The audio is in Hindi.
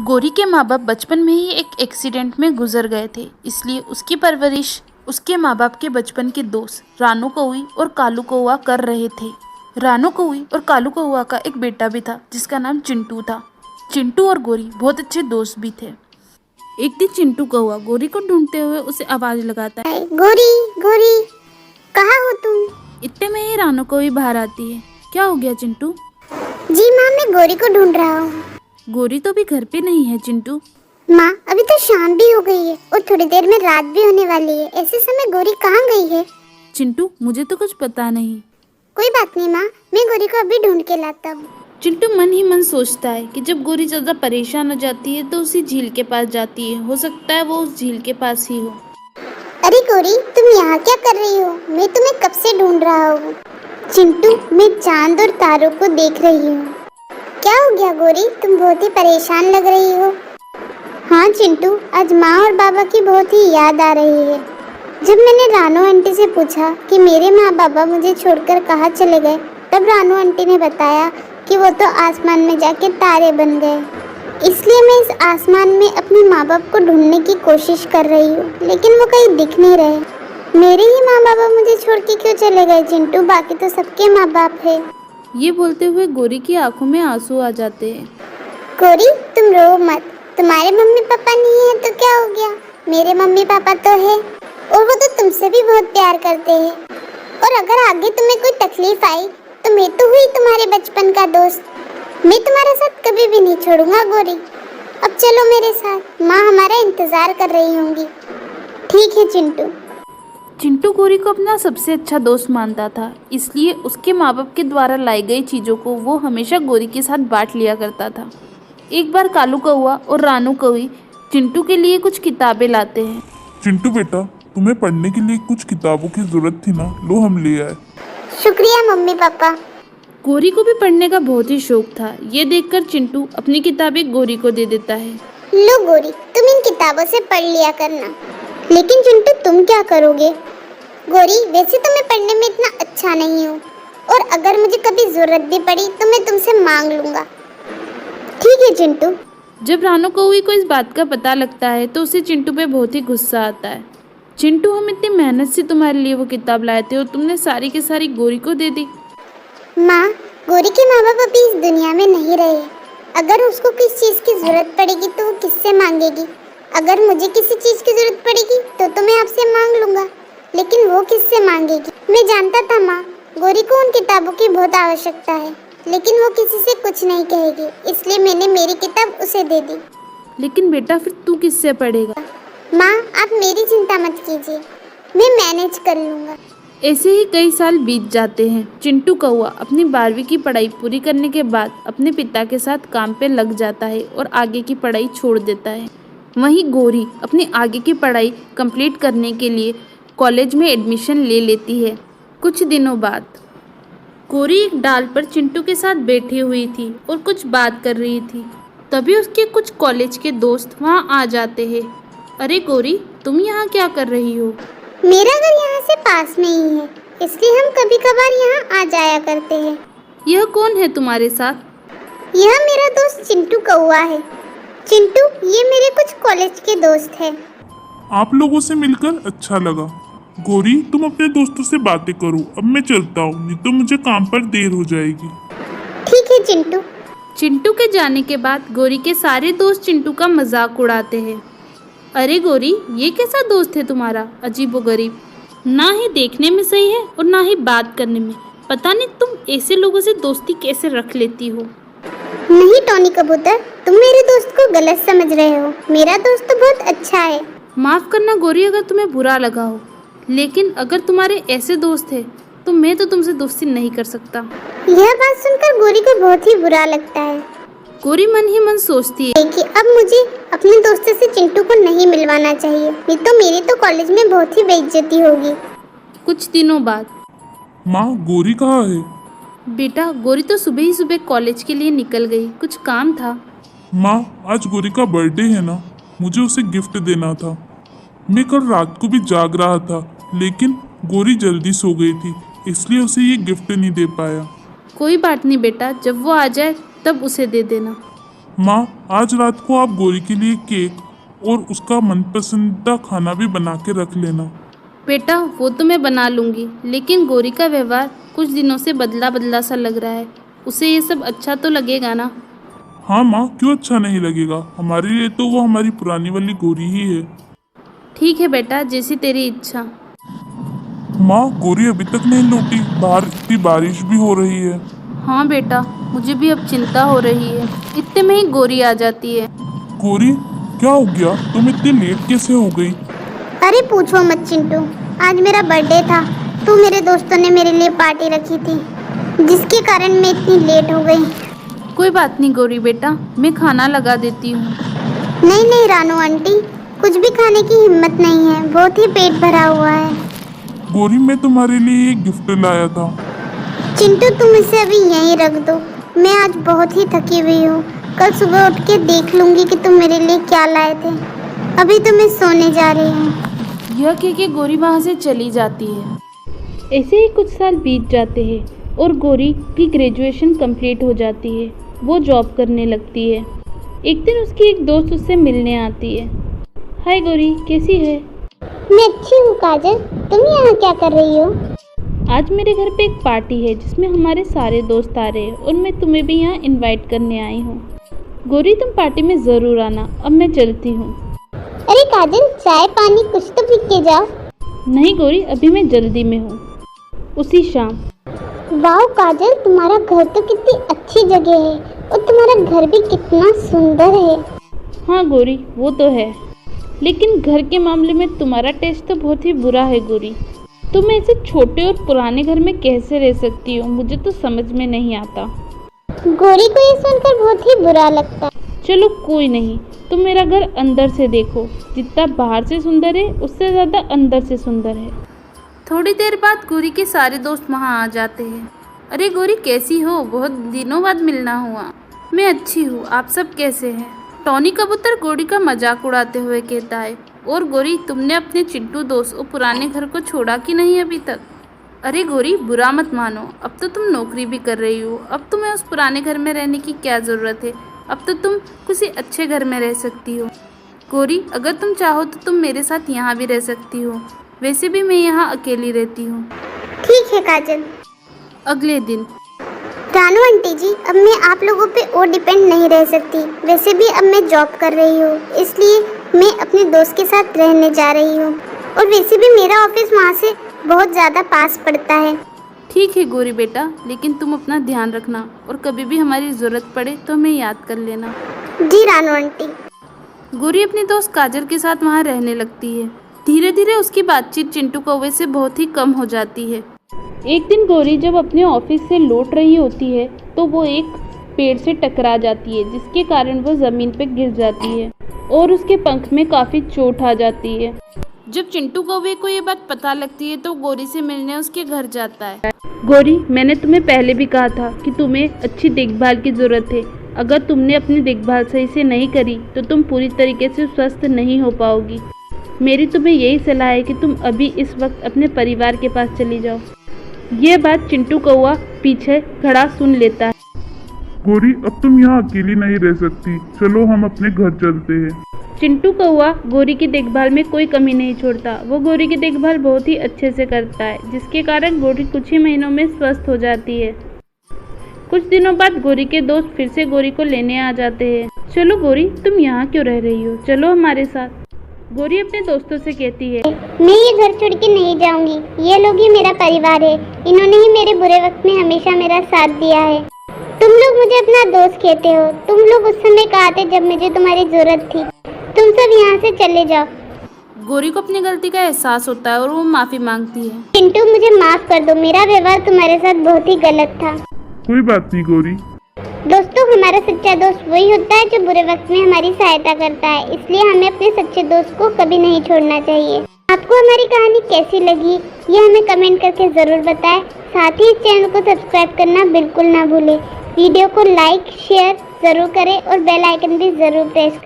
गौरी के माँ बाप बचपन में ही एक एक्सीडेंट में गुजर गए थे, इसलिए उसकी परवरिश उसके माँ बाप के बचपन के दोस्त रानू कौवी और कालू कौवा कर रहे थे। रानू कौवी और कालू कौवा का एक बेटा भी था जिसका नाम चिंटू था। चिंटू और गौरी बहुत अच्छे दोस्त भी थे। एक दिन चिंटू कौवा गौरी को ढूंढते हुए उसे आवाज लगाता है, गोरी गोरी कहाँ हो तुम? इतने में ही रानू कौवी बाहर आती है। क्या हो गया चिंटू? जी माँ, मैं गोरी को ढूंढ रहा हूँ। गौरी तो अभी घर पे नहीं है चिंटू। माँ, अभी तो शाम भी हो गई है और थोड़ी देर में रात भी होने वाली है। ऐसे समय गोरी कहाँ गई है? चिंटू, मुझे तो कुछ पता नहीं। कोई बात नहीं माँ, मैं गोरी को अभी ढूंढ के लाता हूँ। चिंटू मन ही मन सोचता है कि जब गौरी ज्यादा परेशान हो जाती है तो उसी झील के पास जाती है। हो सकता है वो उस झील के पास ही हो। अरे गोरी, तुम यहाँ क्या कर रही हो? मैं तुम्हें कब से ढूंढ रहा हूँ। चिंटू, मैं चांद और तारों को देख रही हूँ। क्या हो गया गोरी, तुम बहुत ही परेशान लग रही हो। हाँ चिंटू, आज माँ और बाबा की बहुत ही याद आ रही है। जब मैंने रानू आंटी से पूछा कि मेरे माँ बाबा मुझे छोड़कर कहाँ चले गए, तब रानू आंटी ने बताया कि वो तो आसमान में जाके तारे बन गए। इसलिए मैं इस आसमान में अपने माँ बाप को ढूंढने की कोशिश कर रही हूँ, लेकिन वो कहीं दिख नहीं रहे। मेरे ही माँ बाबा मुझे छोड़ के क्यों चले गए चिंटू? बाकी तो सबके माँ बाप है। ये बोलते हुए गौरी की आंखों में आंसू आ जाते हैं। गौरी, तुम रो मत। तुम्हारे मम्मी पापा नहीं है तो क्या हो गया? मेरे मम्मी पापा तो है और वो तो तुमसे भी बहुत प्यार करते हैं। और अगर आगे तुम्हें कोई तकलीफ आई तो मैं तो हुई तुम्हारे बचपन का दोस्त। मैं तुम्हारा साथ कभी भी नहीं छोड़ूंगा गौरी। अब चलो मेरे साथ, माँ हमारा इंतजार कर रही होंगी। ठीक है चिंटू। चिंटू गौरी को अपना सबसे अच्छा दोस्त मानता था, इसलिए उसके माँ बाप के द्वारा लाई गई चीज़ों को वो हमेशा गौरी के साथ बांट लिया करता था। एक बार कालू कौवा और रानू कौवी चिंटू के लिए कुछ किताबें लाते हैं। चिंटू बेटा, तुम्हें पढ़ने के लिए कुछ किताबों की जरूरत थी ना, लो हम ले आए। शुक्रिया मम्मी पापा। गौरी को भी पढ़ने का बहुत ही शौक था। ये देखकर चिंटू अपनी किताबें गौरी को दे देता है। लो गौरी, तुम इन किताबों से पढ़ लिया करना। लेकिन चिंटू, तुम क्या करोगे? गौरी, वैसे तो मैं पढ़ने में इतना अच्छा नहीं हूँ और अगर मुझे कभी जरूरत भी पड़ी तो मैं तुमसे मांग लूंगा। ठीक है चिंटू। जब रानू कौवी को इस बात का पता लगता है तो उसे चिंटू पे बहुत ही गुस्सा आता है। चिंटू, हम इतनी मेहनत से तुम्हारे लिए वो किताब लाए थे और तुमने सारी की सारी गौरी को दे दी। माँ, गौरी के माँ बाप अभी इस दुनिया में नहीं रहे। अगर उसको किस चीज़ की जरूरत पड़ेगी तो वो किससे मांगेगी? अगर मुझे किसी चीज़ की जरूरत पड़ेगी तो मैं आपसे मांग लूंगा, लेकिन वो किससे मांगेगी? मैं जानता था माँ, गौरी को उन किताबों की बहुत आवश्यकता है, लेकिन वो किसी से कुछ नहीं कहेगी, इसलिए मैंने मेरी किताब उसे दे दी। लेकिन बेटा, फिर तू किससे पढ़ेगा? माँ, आप मेरी चिंता मत कीजिए, मैं मैनेज कर लूँगा। ऐसे ही कई साल बीत जाते हैं। चिंटू कौवा अपनी 12वीं की पढ़ाई पूरी करने के बाद अपने पिता के साथ काम पे लग जाता है और आगे की पढ़ाई छोड़ देता है। वहीं गौरी अपनी आगे की पढ़ाई कंप्लीट करने के लिए कॉलेज में एडमिशन ले लेती है। कुछ दिनों बाद गौरी एक डाल पर चिंटू के साथ बैठी हुई थी और कुछ बात कर रही थी। तभी उसके कुछ कॉलेज के दोस्त वहाँ आ जाते हैं। अरे गौरी, तुम यहाँ क्या कर रही हो? मेरा घर यहाँ से पास में ही है, इसलिए हम कभी कभार यहाँ आ जाया करते हैं। यह कौन है तुम्हारे साथ? यह मेरा दोस्त चिंटू कौवा है। चिंटू, ये मेरे कुछ कॉलेज के दोस्त हैं। आप लोगों से मिलकर अच्छा लगा। गौरी, तुम अपने दोस्तों से बातें करो, अब मैं चलता हूँ, नहीं तो मुझे काम पर देर हो जाएगी। ठीक है चिंटू। चिंटू के जाने के बाद गौरी के सारे दोस्त चिंटू का मजाक उड़ाते हैं। अरे गौरी, ये कैसा दोस्त है तुम्हारा, अजीबोगरीब। ना ही देखने में सही है और ना ही बात करने में। पता नहीं तुम ऐसे लोगों से दोस्ती कैसे रख लेती हो। नहीं टॉनी कबूतर, तुम मेरे दोस्त को गलत समझ रहे हो। मेरा दोस्त तो बहुत अच्छा है। माफ़ करना गौरी अगर तुम्हें बुरा लगा हो, लेकिन अगर तुम्हारे ऐसे दोस्त हैं तो मैं तो तुमसे दोस्ती नहीं कर सकता। यह बात सुनकर गौरी को बहुत ही बुरा लगता है। गौरी मन ही मन सोचती है कि अब मुझे अपने दोस्तों से चिंटू को नहीं मिलवाना चाहिए, नहीं तो मेरी तो कॉलेज में बहुत ही बेइज्जती होगी। कुछ दिनों बाद माँ, गौरी कहाँ है? बेटा, गौरी तो सुबह ही सुबह कॉलेज के लिए निकल गई, कुछ काम था। माँ, आज गौरी का बर्थडे है ना, मुझे उसे गिफ्ट देना था। मैं कल रात को भी जाग रहा था, लेकिन गौरी जल्दी सो गई थी, इसलिए उसे ये गिफ्ट नहीं दे पाया। कोई बात नहीं बेटा, जब वो आ जाए तब उसे दे देना। माँ, आज रात को आप गोरी के लिए केक और उसका मनपसंदीदा खाना भी बना के रख लेना। बेटा वो तो मैं बना लूँगी, लेकिन गौरी का व्यवहार कुछ दिनों से बदला बदला सा लग रहा है। उसे ये सब अच्छा तो लगेगा ना? हाँ माँ, क्यों अच्छा नहीं लगेगा? हमारे लिए तो वो हमारी पुरानी वाली गोरी ही है। ठीक है बेटा, जैसी तेरी इच्छा। माँ, गोरी अभी तक नहीं लौटी। बाहर इतनी बारिश भी हो रही है। हाँ बेटा, मुझे भी अब चिंता हो रही है। इतने में ही गौरी आ जाती है। गोरी, क्या हो गया? तुम इतनी लेट कैसे हो गई? अरे पूछो मत चिंटू, आज मेरा बर्थडे था तो मेरे दोस्तों ने मेरे लिए पार्टी रखी थी, जिसके कारण मैं इतनी लेट हो गई। कोई बात नहीं गौरी बेटा, मैं खाना लगा देती हूँ। नहीं नहीं रानू आंटी, कुछ भी खाने की हिम्मत नहीं है, बहुत ही पेट भरा हुआ है। गोरी, मैं तुम्हारे लिए एक गिफ्ट लाया था। चिंटू तुम इसे अभी यहीं रख दो, मैं आज बहुत ही थकी हुई हूँ। कल सुबह उठ के देख लूँगी कि तुम मेरे लिए क्या लाए थे। अभी तो मैं सोने जा रही हूँ। यह कह के गौरी वहाँ से चली जाती है। ऐसे ही कुछ साल बीत जाते हैं और गौरी की ग्रेजुएशन कंप्लीट हो जाती है। वो जॉब करने लगती है। एक दिन उसकी एक दोस्त उससे मिलने आती है। हाय गौरी, कैसी है? मैं अच्छी हूँ काजल, तुम यहाँ क्या कर रही हो? आज मेरे घर पे एक पार्टी है जिसमें हमारे सारे दोस्त आ रहे हैं और मैं तुम्हें भी यहाँ इनवाइट करने आई हूँ। गौरी, तुम पार्टी में ज़रूर आना। अब मैं चलती हूँ। अरे काजल, चाय पानी कुछ तो पी के जाओ। नहीं गौरी, अभी मैं जल्दी में हूँ। उसी शाम। वाह काजल, तुम्हारा घर तो कितनी अच्छी जगह है और तुम्हारा घर भी कितना सुंदर है। हाँ गौरी, वो तो है, लेकिन घर के मामले में तुम्हारा टेस्ट तो बहुत ही बुरा है गौरी। तुम ऐसे छोटे और पुराने घर में कैसे रह सकती हो? मुझे तो समझ में नहीं आता। गौरी को ये सुनकर बहुत ही बुरा लगता है। चलो कोई नहीं, तुम मेरा घर अंदर से देखो। जितना बाहर से सुंदर है उससे ज़्यादा अंदर से सुंदर है। थोड़ी देर बाद गौरी के सारे दोस्त वहाँ आ जाते हैं। अरे गौरी, कैसी हो? बहुत दिनों बाद मिलना हुआ। मैं अच्छी हूँ, आप सब कैसे हैं? टॉनी कबूतर गौरी का मजाक उड़ाते हुए कहता है। और गौरी, तुमने अपने चिंटू दोस्त और पुराने घर को छोड़ा कि नहीं अभी तक? अरे गौरी, बुरा मत मानो, अब तो तुम नौकरी भी कर रही हो। अब तुम्हें उस पुराने घर में रहने की क्या ज़रूरत है? अब तो तुम किसी अच्छे घर में रह सकती हो। गौरी, अगर तुम चाहो तो तुम मेरे साथ यहाँ भी रह सकती हो। वैसे भी मैं यहाँ अकेली रहती हूँ। ठीक है काजल। अगले दिन। रानू आंटी जी, अब मैं आप लोगों पे और डिपेंड नहीं रह सकती। वैसे भी अब मैं जॉब कर रही हूँ, इसलिए मैं अपने दोस्त के साथ रहने जा रही हूँ। और वैसे भी मेरा ऑफिस वहाँ से बहुत ज़्यादा पास पड़ता है। ठीक है गौरी बेटा, लेकिन तुम अपना ध्यान रखना और कभी भी हमारी ज़रूरत पड़े तो हमें याद कर लेना। जी रानू आंटी। गौरी अपनी दोस्त काजल के साथ वहाँ रहने लगती है। धीरे धीरे उसकी बातचीत चिंटू कौवे से बहुत ही कम हो जाती है। एक दिन गौरी जब अपने ऑफिस से लौट रही होती है तो वो एक पेड़ से टकरा जाती है, जिसके कारण वो ज़मीन पर गिर जाती है और उसके पंख में काफ़ी चोट आ जाती है। जब चिंटू कौवे को ये बात पता लगती है तो गौरी से मिलने उसके घर जाता है। गौरी, मैंने तुम्हें पहले भी कहा था कि तुम्हें अच्छी देखभाल की ज़रूरत है। अगर तुमने अपनी देखभाल सही से नहीं करी तो तुम पूरी तरीके से स्वस्थ नहीं हो पाओगी। मेरी तुम्हें यही सलाह है कि तुम अभी इस वक्त अपने परिवार के पास चली जाओ। ये बात चिंटू कौवा पीछे खड़ा सुन लेता है। गोरी, अब तुम यहाँ अकेली नहीं रह सकती। चलो हम अपने घर चलते हैं। चिंटू कौवा गौरी की देखभाल में कोई कमी नहीं छोड़ता। वो गौरी की देखभाल बहुत ही अच्छे से करता है, जिसके कारण गौरी कुछ ही महीनों में स्वस्थ हो जाती है। कुछ दिनों बाद गौरी के दोस्त फिर से गौरी को लेने आ जाते हैं। चलो गौरी, तुम यहाँ क्यों रह रही हो? चलो हमारे साथ। गौरी अपने दोस्तों से कहती है, मैं ये घर छोड़ के नहीं जाऊंगी। ये लोग ही मेरा परिवार है। इन्होंने ही मेरे बुरे वक्त में हमेशा मेरा साथ दिया है। तुम लोग मुझे अपना दोस्त कहते हो। तुम लोग उस समय कहा थे जब मुझे तुम्हारी जरूरत थी। तुम सब यहाँ से चले जाओ। गौरी को अपनी गलती का एहसास होता है और वो माफ़ी मांगती है। चिंटू, मुझे माफ कर दो। मेरा व्यवहार तुम्हारे साथ बहुत ही गलत था। कोई बात नहीं गौरी। दोस्तों, हमारा सच्चा दोस्त वही होता है जो बुरे वक्त में हमारी सहायता करता है। इसलिए हमें अपने सच्चे दोस्त को कभी नहीं छोड़ना चाहिए। आपको हमारी कहानी कैसी लगी ये हमें कमेंट करके ज़रूर बताएं। साथ ही इस चैनल को सब्सक्राइब करना बिल्कुल ना भूलें। वीडियो को लाइक शेयर ज़रूर करें और बेल आइकन भी ज़रूर प्रेस करें।